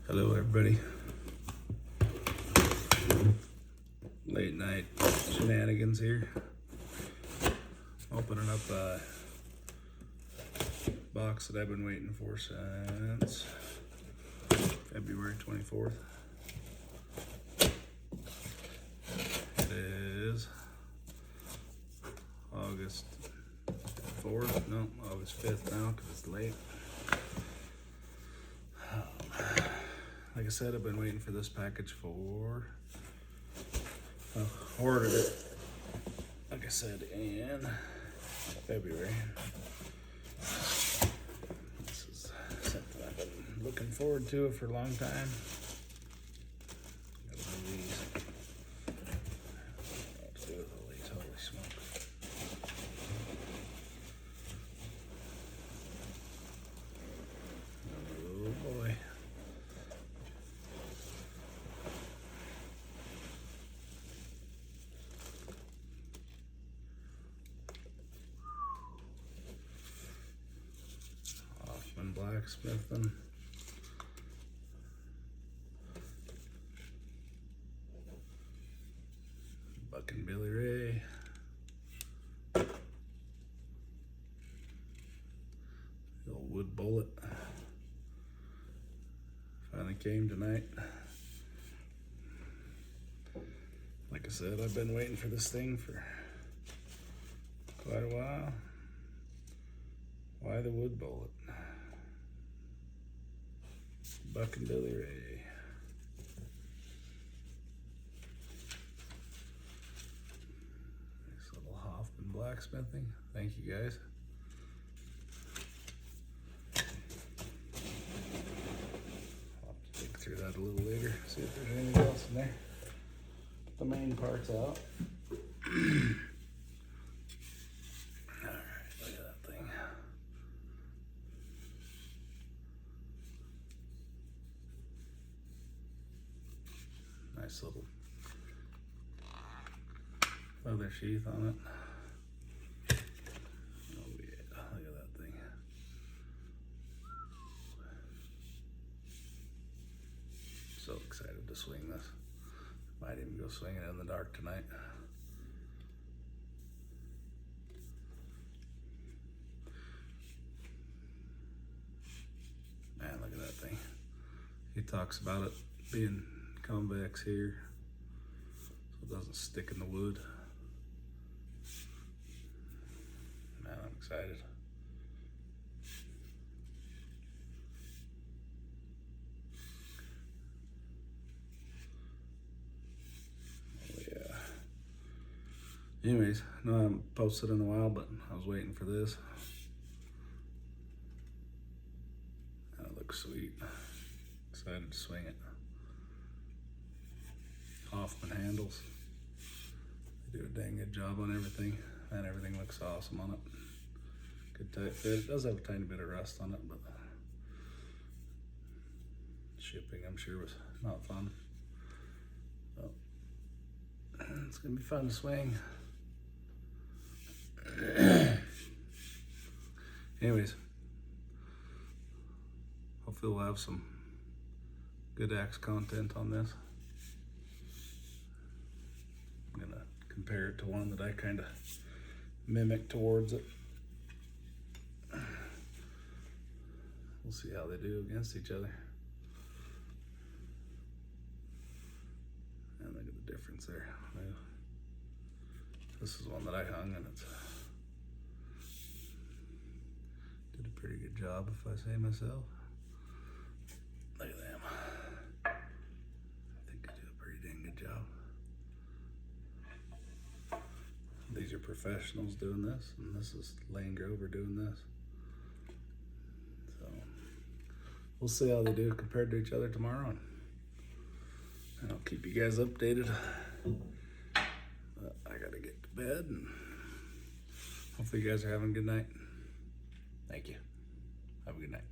Hello everybody. Late night shenanigans here. Opening up a box that I've been waiting for since February 24th. It is August 4th, no, August 5th now because it's late. Like I said, I've been waiting for this package for, ordered it, like I said, in February. This is something I've been looking forward to for a long time. Got one of these. What to do with all these, holy smoke. Oh boy. Hoffman Blacksmithing. Buck and Billy Ray. The old wood bullet. Finally came tonight. Like I said, I've been waiting for this thing for quite a while. Why the wood bullet? Buck and Billy Ray. Nice little Hoffman Blacksmithing. Thank you guys. I'll have to dig through that a little later, see if there's anything else in there. Get the main parts out. Alright, look at that thing. Nice little leather sheath on it. Oh yeah, look at that thing. So excited to swing this. Might even go swing it in the dark tonight. Man, look at that thing. He talks about it being convex here, so it doesn't stick in the wood. Man, I'm excited. Oh yeah. Anyways, no, I haven't posted in a while, but I was waiting for this. That looks sweet. Excited to swing it. Hoffman handles. They do a dang good job on everything, and everything looks awesome on it. Good tight fit. It does have a tiny bit of rust on it, but shipping I'm sure was not fun. So it's gonna be fun to swing. Anyways, hopefully we'll have some good axe content on this. I'm gonna compare it to one that I kind of mimic towards it. We'll see how they do against each other. And look at the difference there. This is one that I hung, and it's did a pretty good job, if I say myself. Look at them. I think I do a pretty dang good job. These are professionals doing this, and this is Lane Grover doing this. So we'll see how they do compared to each other tomorrow, and I'll keep you guys updated. But I gotta get to bed, and hopefully you guys are having a good night. Thank you. Have a good night.